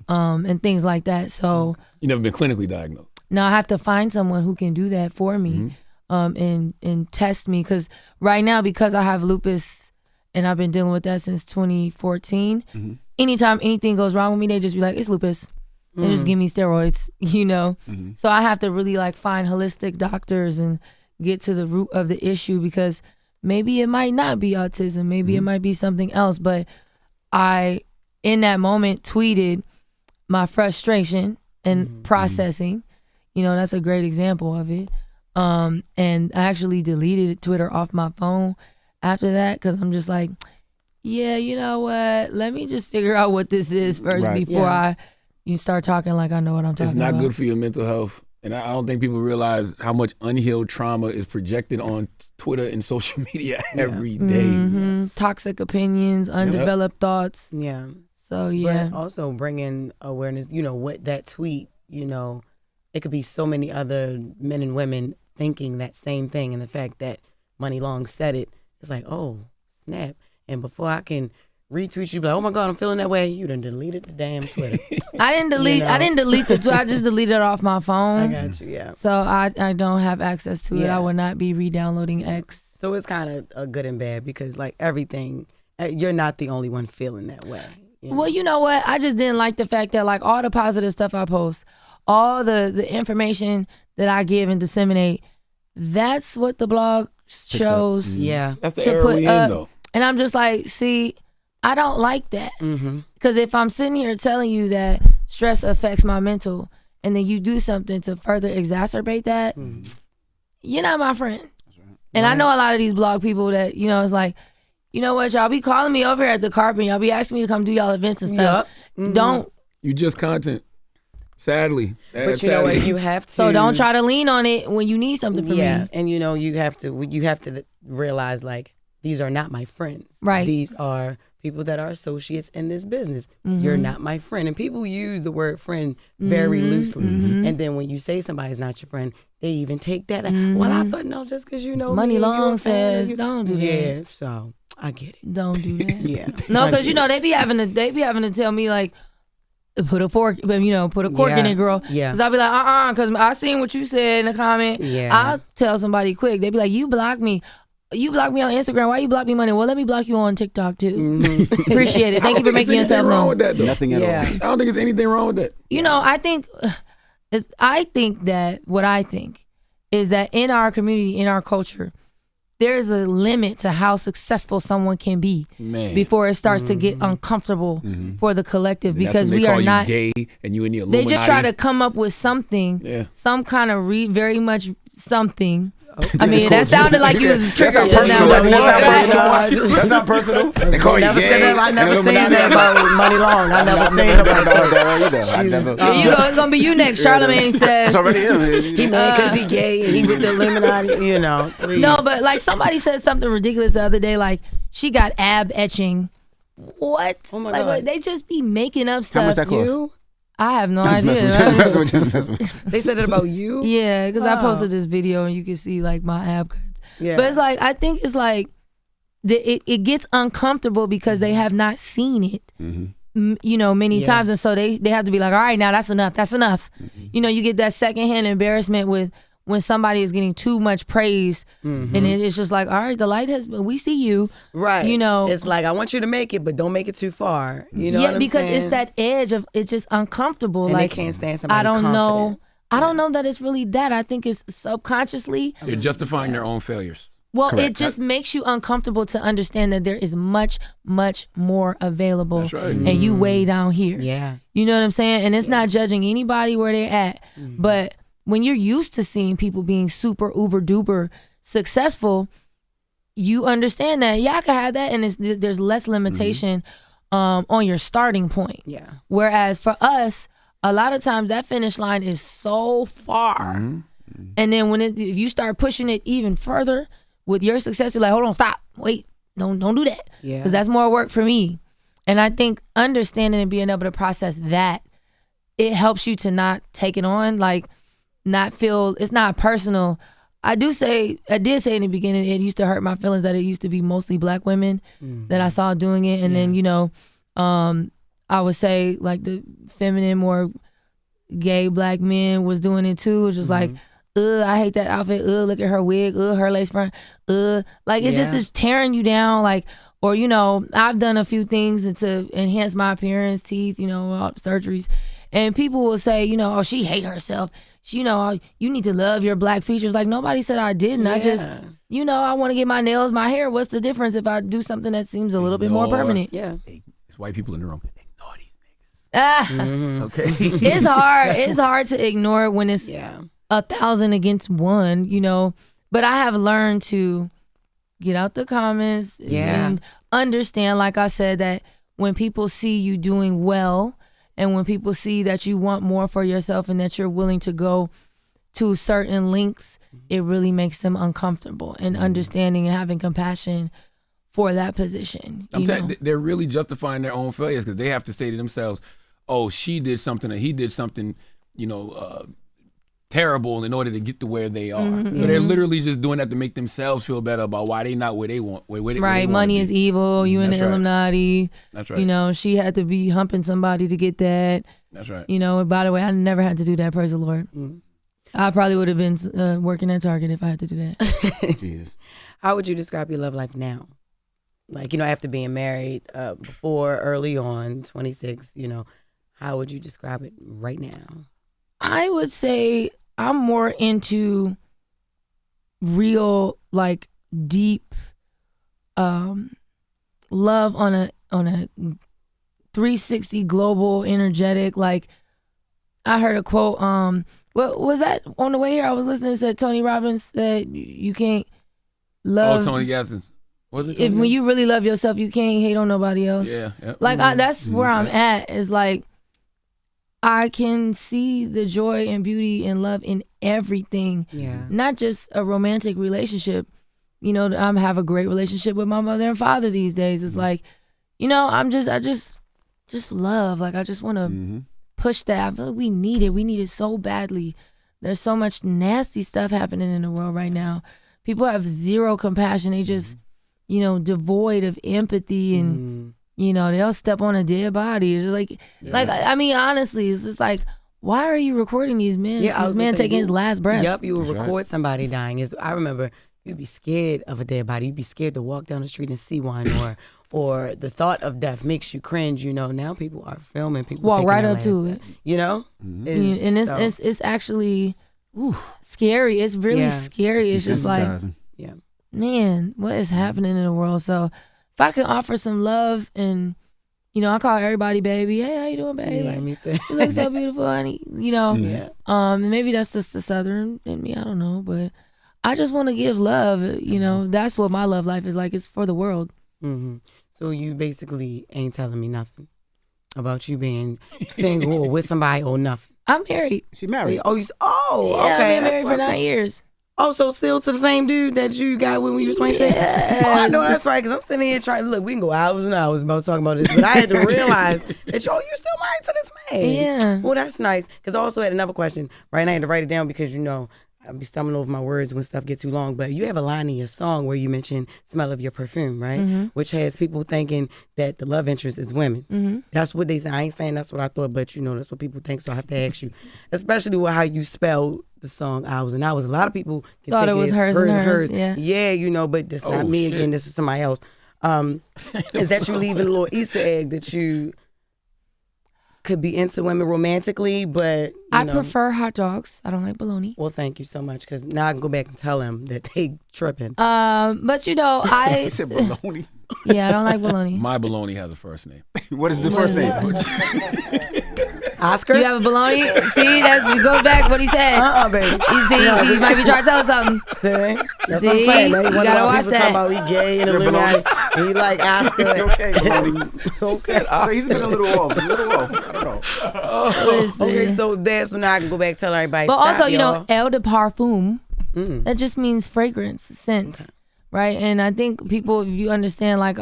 Speaker 4: and things like that. So
Speaker 5: You never been clinically diagnosed.
Speaker 4: now I have to find someone who can do that for me, and test me. Because right now, because I have lupus and I've been dealing with that since 2014, anytime anything goes wrong with me, they just be like, it's lupus. And just give me steroids, So I have to really like find holistic doctors and get to the root of the issue, because maybe it might not be autism, maybe it might be something else. But I, in that moment, tweeted my frustration and processing. That's a great example of it. And I actually deleted Twitter off my phone after that, because I'm just like, yeah, you know what? Let me just figure out what this is first before you start talking like I know what I'm talking about.
Speaker 5: It's not good for your mental health. And I don't think people realize how much unhealed trauma is projected on Twitter and social media every day.
Speaker 4: Toxic opinions, undeveloped thoughts.
Speaker 6: Yeah.
Speaker 4: So, yeah.
Speaker 6: But also bringing awareness, what that tweet, it could be so many other men and women thinking that same thing. And the fact that Money Long said it, it's like, oh, snap. And before I can retweet you, be like, oh my God, I'm feeling that way, you done deleted the damn Twitter.
Speaker 4: I didn't delete the Twitter. I just deleted it off my phone.
Speaker 6: I got you, yeah.
Speaker 4: So I don't have access to it. I will not be re-downloading X.
Speaker 6: So it's kind of a good and bad, because like everything, you're not the only one feeling that way.
Speaker 4: Well, you know what? I just didn't like the fact that like all the positive stuff I post, all the information that I give and disseminate, that's what the blog shows.
Speaker 6: Yeah.
Speaker 5: That's the
Speaker 4: to
Speaker 5: era
Speaker 4: put
Speaker 5: we
Speaker 4: up.
Speaker 5: in, though.
Speaker 4: And I'm just like, see, I don't like that. Because if I'm sitting here telling you that stress affects my mental, and then you do something to further exacerbate that, you're not my friend. And I know a lot of these blog people that, it's like, you know what, y'all be calling me over here at the carpet, y'all be asking me to come do y'all events and stuff. Don't.
Speaker 5: You just content. Sadly.
Speaker 6: But you know what, you have to.
Speaker 4: So don't try to lean on it when you need something from me.
Speaker 6: And you have to realize, like, these are not my friends.
Speaker 4: Right.
Speaker 6: These are people that are associates in this business. You're not my friend. And people use the word friend very loosely. And then when you say somebody's not your friend, they even take that. Well, I thought, no, just because you know
Speaker 4: Money
Speaker 6: me,
Speaker 4: Long says, don't do that.
Speaker 6: Yeah, so I get it.
Speaker 4: Don't do that.
Speaker 6: Yeah.
Speaker 4: No, because they be having to tell me like, put a fork, put a cork in it, girl.
Speaker 6: Yeah.
Speaker 4: Because I'll be like, because I seen what you said in the comment.
Speaker 6: Yeah.
Speaker 4: I'll tell somebody quick. They be like, you blocked me. You blocked me on Instagram. Why you block me, Money? Well, let me block you on TikTok too. Appreciate it. Thank you for making yourself
Speaker 5: wrong
Speaker 4: known.
Speaker 5: with that, though.
Speaker 3: Nothing at all.
Speaker 5: I don't think there's anything wrong with that.
Speaker 4: I think that what I think is that in our community, in our culture, there's a limit to how successful someone can be before it starts to get uncomfortable for the collective, because we are not
Speaker 5: gay and you in the Illuminati.
Speaker 4: They just try to come up with something, some kind of very much something. I mean, that sounded like you was triggered just now.
Speaker 3: That's not personal. They call you gay.
Speaker 6: I never said that about Money Long. I never said about that.
Speaker 4: It's gonna be you next. Charlamagne says
Speaker 3: it's already him.
Speaker 6: He mad because he gay and he with the Illuminati. Please.
Speaker 4: No, but like somebody said something ridiculous the other day. Like she got ab etching. What?
Speaker 6: Oh my
Speaker 4: God.
Speaker 6: God.
Speaker 4: They just be making up stuff.
Speaker 3: How much that cost?
Speaker 4: I have no
Speaker 3: Just
Speaker 4: idea.
Speaker 3: messing with you.
Speaker 6: They said it about you?
Speaker 4: Yeah, because I posted this video and you can see like my ab cuts.
Speaker 6: Yeah.
Speaker 4: But it's like, I think it's like, it gets uncomfortable because they have not seen it, many times. And so they have to be like, all right, now that's enough. That's enough. You get that secondhand embarrassment with when somebody is getting too much praise, and it's just like, all right, the light we see you.
Speaker 6: Right. It's like, I want you to make it, but don't make it too far. You know what I'm
Speaker 4: because
Speaker 6: saying?
Speaker 4: it's that edge of, it's just uncomfortable.
Speaker 6: And
Speaker 4: like,
Speaker 6: they can't stand somebody
Speaker 4: I don't
Speaker 6: confident.
Speaker 4: know that it's really that. I think it's subconsciously.
Speaker 5: They're justifying their own failures.
Speaker 4: Well,
Speaker 3: Correct.
Speaker 4: it just makes you uncomfortable to understand that there is much, much more available.
Speaker 5: That's right.
Speaker 4: And you way down here.
Speaker 6: Yeah.
Speaker 4: You know what I'm saying? And it's not judging anybody where they're at. But when you're used to seeing people being super, uber, duper successful, you understand that, I can have that. And there's less limitation on your starting point.
Speaker 6: Yeah.
Speaker 4: Whereas for us, a lot of times that finish line is so far. And then if you start pushing it even further with your success, you're like, hold on, stop, wait, don't do that.
Speaker 6: Yeah.
Speaker 4: Because that's more work for me. And I think understanding and being able to process that, it helps you to not take it on, like not feel, it's not personal. I did say in the beginning, it used to hurt my feelings that it used to be mostly black women that I saw doing it. And then, I would say like the feminine, more gay black men was doing it too. It was just like, I hate that outfit. Look at her wig. Her lace front. Like it just is tearing you down. Like, or I've done a few things to enhance my appearance, teeth, all the surgeries, and people will say, oh, she hate herself. She, you need to love your black features. Like nobody said I didn't. I just, I want to get my nails, my hair. What's the difference if I do something that seems a little bit more permanent?
Speaker 6: Yeah.
Speaker 5: It's white people in the room. Ignore these niggas. Okay.
Speaker 4: It's hard. It's hard to ignore it when it's 1,000 against one, but I have learned to get out the comments and understand, like I said, that when people see you doing well and when people see that you want more for yourself and that you're willing to go to certain lengths, it really makes them uncomfortable and understanding and having compassion for that position.
Speaker 5: I'm telling you, they're really justifying their own failures because they have to say to themselves, oh, she did something or he did something, terrible in order to get to where they are. So they're literally just doing that to make themselves feel better about why they not where they want. Where they
Speaker 4: right, money is evil. You in the Illuminati.
Speaker 5: That's right.
Speaker 4: She had to be humping somebody to get that.
Speaker 5: That's right.
Speaker 4: And by the way, I never had to do that. Praise the Lord. I probably would have been working at Target if I had to do that.
Speaker 3: Jesus.
Speaker 6: How would you describe your love life now? Like, after being married, before, early on, 26, how would you describe it right now?
Speaker 4: I would say I'm more into real, like, deep love on a 360 global, energetic. Like, I heard a quote. What was that on the way here? I was listening. It said Tony Robbins said you can't love.
Speaker 5: Oh, Tony Gaskins. Was it?
Speaker 4: When you really love yourself, you can't hate on nobody else.
Speaker 5: Yeah.
Speaker 4: Like that's where I'm at. Is like I can see the joy and beauty and love in everything. Yeah. Not just a romantic relationship. I have a great relationship with my mother and father these days. It's like, I just love. Like I just want to push that. I feel like we need it. We need it so badly. There's so much nasty stuff happening in the world right now. People have zero compassion. They just, devoid of empathy and, they'll step on a dead body. It's just like, I mean, honestly, it's just like, why are you recording these men? Yeah, this man taking his last breath.
Speaker 6: Yep, you would record somebody dying. I remember you'd be scared of a dead body. You'd be scared to walk down the street and see one, or the thought of death makes you cringe. Now people are filming people
Speaker 4: walk
Speaker 6: taking
Speaker 4: right
Speaker 6: their
Speaker 4: up
Speaker 6: last
Speaker 4: to
Speaker 6: breath.
Speaker 4: it. And it's actually scary. It's really scary. It's just like, man, what is happening in the world? So if I can offer some love and, I call everybody baby. Hey, how you doing, baby?
Speaker 6: Yeah, me too.
Speaker 4: You look so beautiful, honey. Maybe that's just the Southern in me. I don't know, but I just want to give love. That's what my love life is like. It's for the world.
Speaker 6: Mm-hmm. So you basically ain't telling me nothing about you being single or with somebody or nothing.
Speaker 4: I'm married.
Speaker 3: She married.
Speaker 6: Oh,
Speaker 4: yeah,
Speaker 6: okay.
Speaker 4: I've been married for 9 years.
Speaker 6: Oh, so still to the same dude that you got when you was 26?
Speaker 4: Yeah.
Speaker 6: Oh, I know that's right, because I'm sitting here trying to look. We can go hours and hours about talking about this, but I had to realize that you still married to this man.
Speaker 4: Yeah.
Speaker 6: Well, that's nice, because I also had another question. Right now, I had to write it down because I'll be stumbling over my words when stuff gets too long. But you have a line in your song where you mention smell of your perfume, right? Mm-hmm. Which has people thinking that the love interest is women. Mm-hmm. That's what they say. I ain't saying that's what I thought, but that's what people think. So I have to ask you, especially with how you spell the song Hours and Hours. A lot of people can
Speaker 4: thought
Speaker 6: take
Speaker 4: it was hers and hers. Yeah,
Speaker 6: but that's not me again. This is somebody else. Is that you leaving a little Easter egg that you could be into women romantically, but
Speaker 4: I prefer hot dogs. I don't like bologna.
Speaker 6: Well, thank you so much, because now I can go back and tell him that they tripping.
Speaker 4: But I
Speaker 3: You said bologna.
Speaker 4: yeah, I don't like bologna.
Speaker 5: My bologna has a first name.
Speaker 3: What is the first name?
Speaker 6: Oscar?
Speaker 4: You have a bologna? See, we go back what he said.
Speaker 6: Baby.
Speaker 4: You see, he might be trying to tell us something.
Speaker 6: See? That's what I'm
Speaker 4: See?
Speaker 6: saying. Man.
Speaker 4: You gotta watch
Speaker 6: people
Speaker 4: that.
Speaker 6: talking about he gay and Illuminati. And he like Oscar.
Speaker 3: Okay, bologna.
Speaker 6: Okay.
Speaker 3: So he's been a little off. I don't know.
Speaker 4: Listen.
Speaker 6: Okay, so that's when I can go back and tell everybody.
Speaker 4: But
Speaker 6: stop,
Speaker 4: also,
Speaker 6: y'all.
Speaker 4: eau de parfum, that just means fragrance, scent, right? And I think people, if you understand, like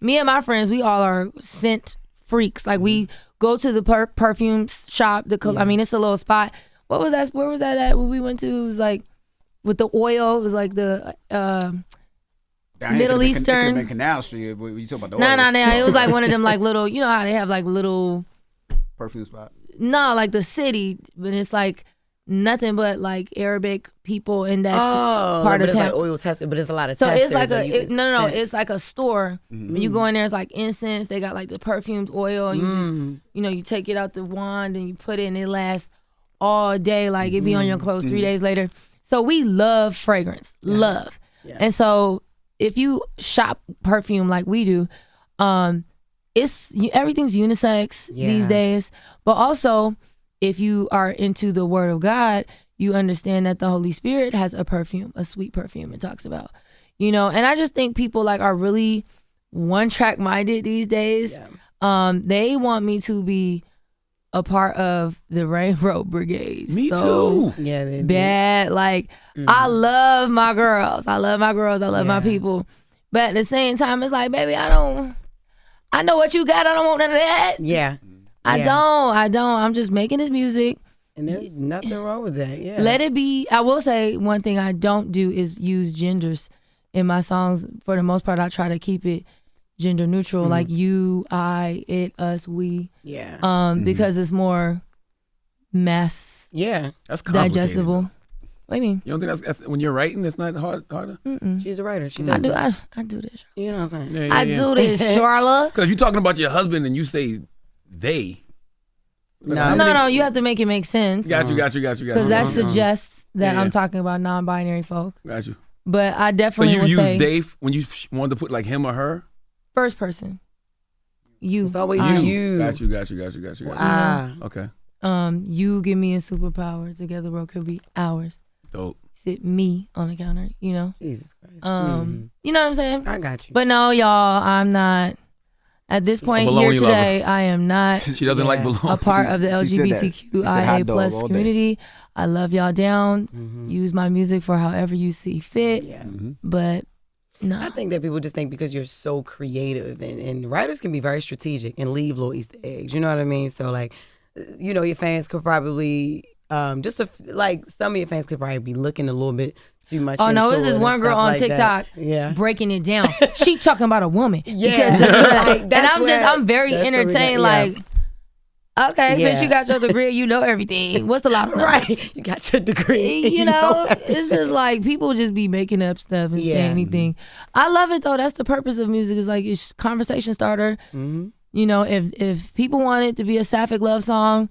Speaker 4: me and my friends, we all are scent freaks. Like we go to the perfume shop. I mean, it's a little spot. What was that? Where was that at? When we went to, it was like with the oil. It was like the Middle Eastern.
Speaker 3: It Canal Street. When you talk about the
Speaker 4: No.
Speaker 3: oil.
Speaker 4: It was like one of them like little. You know how they have like little.
Speaker 3: Perfume spot.
Speaker 4: No, like the city, but it's like nothing but like Arabic people, and that's part of
Speaker 6: it's
Speaker 4: town.
Speaker 6: like oil tested, but it's a lot of
Speaker 4: So
Speaker 6: testers.
Speaker 4: it's like
Speaker 6: that you
Speaker 4: no,
Speaker 6: can
Speaker 4: it's like a store. When you go in there, it's like incense. They got like the perfumed oil, and you just, you take it out the wand and you put it, and it lasts all day. Like it be on your clothes 3 days later. So we love fragrance, love, and so if you shop perfume like we do, everything's unisex these days. But also, if you are into the Word of God, you understand that the Holy Spirit has a perfume, a sweet perfume it talks about. And I just think people like are really one-track minded these days. They want me to be a part of the Rainbow Brigade.
Speaker 5: Me
Speaker 4: so
Speaker 5: too.
Speaker 6: Yeah, they
Speaker 4: bad. Like, I love my girls. I love my people. But at the same time, it's like, baby, I know what you got. I don't want none of that.
Speaker 6: Yeah.
Speaker 4: I don't. I'm just making this music.
Speaker 6: And there's nothing wrong with that. Yeah.
Speaker 4: Let it be. I will say one thing I don't do is use genders in my songs. For the most part, I try to keep it gender neutral, like you, I, it, us, we.
Speaker 6: Yeah.
Speaker 4: Because it's more mass
Speaker 6: Yeah.
Speaker 5: That's complicated.
Speaker 4: digestible. What do you mean?
Speaker 5: You don't think that's when you're writing, it's not harder?
Speaker 6: She's a writer. She does
Speaker 4: I do this.
Speaker 6: You know what I'm saying?
Speaker 5: Yeah,
Speaker 4: I do this, Charla.
Speaker 5: Because if you're talking about your husband and you say they.
Speaker 4: No, you have to make it make sense.
Speaker 5: Got you.
Speaker 4: Because that suggests that
Speaker 5: Yeah.
Speaker 4: I'm talking about non-binary folk.
Speaker 5: Got you.
Speaker 4: But I
Speaker 5: So
Speaker 4: definitely
Speaker 5: you
Speaker 4: would
Speaker 5: use
Speaker 4: say
Speaker 5: they when you wanted to put like him or her?
Speaker 4: first person. You.
Speaker 6: It's always
Speaker 4: I.
Speaker 6: you.
Speaker 5: Got you.
Speaker 6: Ah.
Speaker 5: Okay.
Speaker 4: You give me a superpower. Together, world could be ours.
Speaker 5: Dope.
Speaker 4: Sit me on the counter.
Speaker 6: Jesus Christ.
Speaker 4: You know what I'm saying?
Speaker 6: I got you.
Speaker 4: But no, y'all, I'm not. At this point here
Speaker 5: bologna
Speaker 4: today, I am not
Speaker 5: She doesn't like bologna.
Speaker 4: a part of the
Speaker 3: She said that. She said hot
Speaker 4: LGBTQIA
Speaker 3: dog
Speaker 4: plus
Speaker 3: all day.
Speaker 4: community. I love y'all down. Use my music for however you see fit.
Speaker 6: Yeah.
Speaker 4: But no.
Speaker 6: I think that people just think because you're so creative and writers can be very strategic and leave little Easter eggs. You know what I mean? So like, your fans could probably some of your fans could probably be looking a little bit too much.
Speaker 4: Oh no,
Speaker 6: into
Speaker 4: it's this
Speaker 6: it
Speaker 4: one
Speaker 6: and
Speaker 4: girl
Speaker 6: stuff
Speaker 4: on
Speaker 6: like
Speaker 4: TikTok
Speaker 6: that.
Speaker 4: breaking it down. She talking about a woman.
Speaker 6: Yeah.
Speaker 4: Because
Speaker 6: Like, that's
Speaker 4: I'm very
Speaker 6: that's where we
Speaker 4: entertained.
Speaker 6: got-
Speaker 4: Like, okay,
Speaker 6: Yeah.
Speaker 4: since you got your degree, you know everything. What's a lot of numbers?
Speaker 6: Right. You got your degree.
Speaker 4: You know, it's just like people just be making up stuff and
Speaker 6: Yeah.
Speaker 4: saying anything. I love it though. That's the purpose of music. Is like it's conversation starter. If people want it to be a sapphic love song,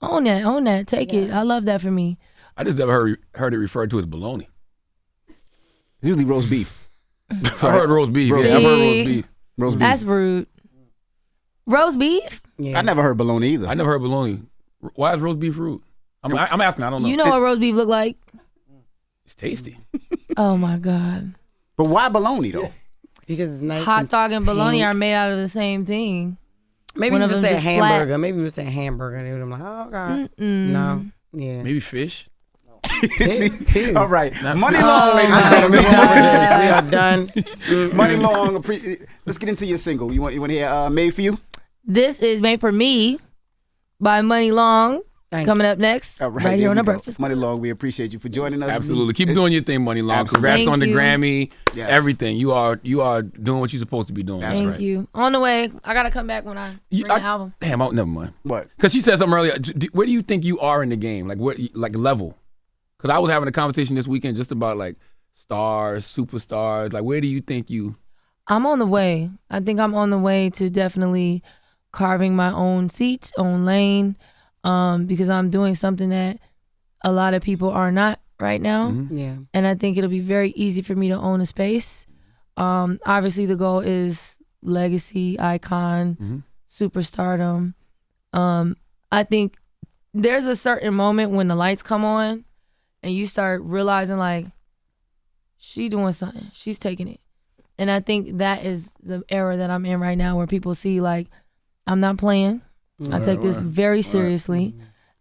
Speaker 4: own that, take it. I love that for me.
Speaker 5: I just never heard it referred to as bologna.
Speaker 3: Usually roast beef.
Speaker 5: I heard roast beef.
Speaker 3: Roast
Speaker 5: Yeah, I've heard
Speaker 4: beef.
Speaker 5: roast beef.
Speaker 3: Roast beef.
Speaker 4: That's rude. Roast beef?
Speaker 6: Yeah.
Speaker 3: I never heard bologna either.
Speaker 5: I never heard bologna. Why is roast beef rude? I'm asking. I don't know.
Speaker 4: You know what roast beef look like?
Speaker 5: It's tasty.
Speaker 4: Oh my God.
Speaker 3: But why bologna though?
Speaker 6: Because it's nice.
Speaker 4: Hot
Speaker 6: and
Speaker 4: dog and bologna
Speaker 6: pink.
Speaker 4: are made out of the same thing.
Speaker 6: Maybe
Speaker 4: one
Speaker 6: you
Speaker 4: of
Speaker 6: just
Speaker 4: them
Speaker 6: say
Speaker 4: just
Speaker 6: hamburger.
Speaker 4: flat.
Speaker 6: Maybe you just say hamburger. And I'm like, oh God. No. Yeah.
Speaker 5: Maybe fish.
Speaker 3: See? All right.
Speaker 5: Not
Speaker 3: Money
Speaker 5: fish.
Speaker 3: long, ladies and
Speaker 6: We
Speaker 3: gentlemen.
Speaker 6: are done.
Speaker 3: Money long. Let's get into your single. You want to hear Made For You?
Speaker 4: This is Made For Me by Money Long.
Speaker 6: Thank
Speaker 4: Coming up next,
Speaker 3: All
Speaker 4: right
Speaker 3: there
Speaker 4: here on
Speaker 3: we
Speaker 4: The
Speaker 3: go.
Speaker 4: Breakfast
Speaker 3: Money
Speaker 4: Club.
Speaker 3: long. We appreciate you for joining us.
Speaker 5: Absolutely. Keep doing your thing, Money Long.
Speaker 3: Absolutely.
Speaker 5: Congrats
Speaker 4: Thank
Speaker 5: on the
Speaker 4: you.
Speaker 5: Grammy.
Speaker 3: Yes.
Speaker 5: Everything. You are doing what you're supposed to be doing.
Speaker 3: That's
Speaker 4: Thank
Speaker 3: right.
Speaker 4: you. On the way. I got to come back when I bring the album.
Speaker 5: Damn, never mind.
Speaker 3: What?
Speaker 5: Because she said something earlier. Where do you think you are in the game? Like what? Like level? Because I was having a conversation this weekend just about like stars, superstars. Like where do you think you?
Speaker 4: I'm on the way. I think I'm on the way to definitely carving my own seat, own lane, because I'm doing something that a lot of people are not right now.
Speaker 6: Yeah.
Speaker 4: And I think it'll be very easy for me to own a space. Obviously, the goal is legacy, icon, superstardom. I think there's a certain moment when the lights come on and you start realizing like, she doing something, she's taking it. And I think that is the era that I'm in right now, where people see like, I'm not playing. I take this very seriously.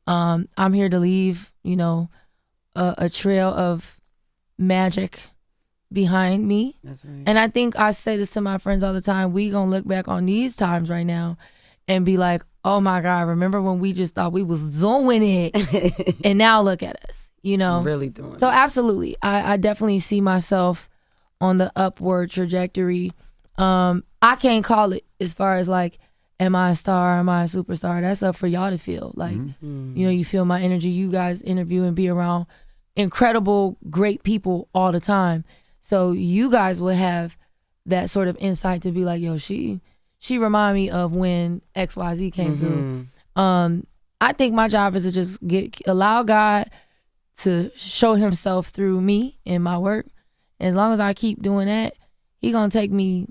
Speaker 4: I'm here to leave, you know, a trail of magic behind me.
Speaker 6: That's right.
Speaker 4: And I think I say this to my friends all the time. We gonna look back on these times right now and be like, oh my God, remember when we just thought we was doing it? And now look at us, you know?
Speaker 6: Really doing
Speaker 4: So
Speaker 6: it.
Speaker 4: absolutely, I definitely see myself on the upward trajectory. I can't call it as far as like, am I a star? Am I a superstar? That's up for y'all to feel. Like, you know, you feel my energy. You guys interview and be around incredible, great people all the time. So you guys will have that sort of insight to be like, yo, she remind me of when XYZ came through. I think my job is to just allow God to show himself through me and my work. As long as I keep doing that, he gonna take me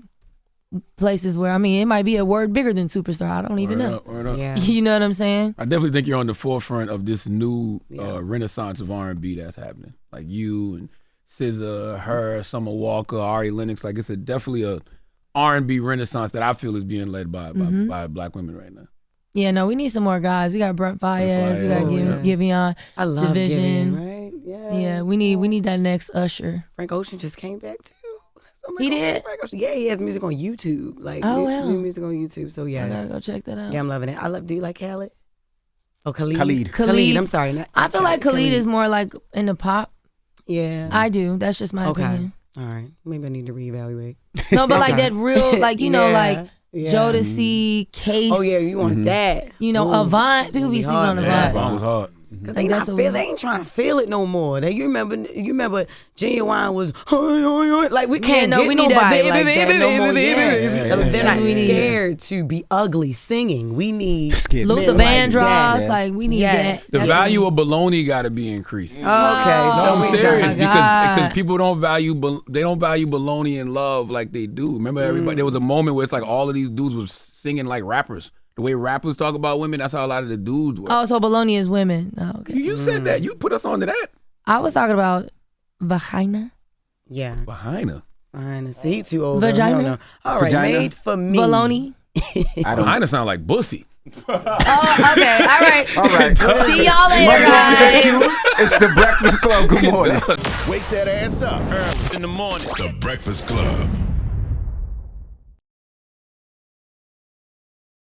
Speaker 4: places where, I mean, it might be a word bigger than superstar. I don't even know.
Speaker 5: Word up.
Speaker 6: Yeah.
Speaker 4: You know what I'm saying?
Speaker 5: I definitely think you're on the forefront of this new renaissance of R&B that's happening. Like you and SZA, her, Summer Walker, Ari Lennox. Like it's definitely a R&B renaissance that I feel is being led by black women right now.
Speaker 4: Yeah, no, we need some more guys. We got Brent Fayez, we got Giveon,
Speaker 6: I love
Speaker 4: Division.
Speaker 6: Giveon, right? Yeah.
Speaker 4: Yeah, we need that next Usher.
Speaker 6: Frank Ocean just came back too. So I'm
Speaker 4: He
Speaker 6: okay,
Speaker 4: did?
Speaker 6: Frank Ocean. Yeah, he has music on YouTube. Like new music on YouTube. So
Speaker 4: I
Speaker 6: yeah.
Speaker 4: gotta go check that out.
Speaker 6: Yeah, I'm loving it. Do you like Khaled? Oh, Khalid.
Speaker 3: Khalid.
Speaker 4: Khalid.
Speaker 6: I'm sorry.
Speaker 4: I feel like Khalid is more like in the pop.
Speaker 6: Yeah.
Speaker 4: I do. That's just my opinion.
Speaker 6: All right. Maybe I need to reevaluate.
Speaker 4: No, but like that real, like, you know, like
Speaker 6: yeah.
Speaker 4: Jodeci, Case.
Speaker 6: Oh yeah, you want that?
Speaker 4: You know,
Speaker 6: Ooh,
Speaker 4: Avant. People be sleeping on
Speaker 6: hard.
Speaker 4: Avant.
Speaker 5: Vaughn was hard.
Speaker 6: Cause
Speaker 4: Like,
Speaker 6: they ain't trying to feel it no more. You remember Genuine was like we can't
Speaker 4: no,
Speaker 6: get
Speaker 4: we need
Speaker 6: nobody
Speaker 4: that
Speaker 6: like that no more. They're not
Speaker 4: We need
Speaker 6: scared to be ugly singing. We need
Speaker 4: Luther
Speaker 6: men
Speaker 4: Vandross,
Speaker 6: that.
Speaker 4: like we need
Speaker 6: Yes.
Speaker 4: that.
Speaker 5: The
Speaker 4: That's
Speaker 5: value
Speaker 4: what
Speaker 5: of baloney got to be increased.
Speaker 6: Okay,
Speaker 5: No,
Speaker 6: so
Speaker 5: I'm
Speaker 6: we
Speaker 5: serious
Speaker 4: my God.
Speaker 5: because people don't value baloney and love like they do. Remember, everybody there was a moment where it's like all of these dudes was singing like rappers. The way rappers talk about women, that's how a lot of the dudes were.
Speaker 4: Oh, so baloney is women. Oh, okay.
Speaker 5: You said that. You put us on to that.
Speaker 4: I was talking about vagina.
Speaker 6: Yeah,
Speaker 5: Behind her.
Speaker 6: behind the seat too old.
Speaker 4: Vagina?
Speaker 6: I don't know. All right,
Speaker 3: Vagina?
Speaker 6: made for me.
Speaker 4: Baloney.
Speaker 5: Behind her sound like bussy.
Speaker 4: Oh, okay. All right.
Speaker 3: All right.
Speaker 4: See y'all later, guys.
Speaker 3: It's the Breakfast Club. Good morning.
Speaker 1: Wake that ass up.
Speaker 2: Early in the morning.
Speaker 1: The Breakfast Club.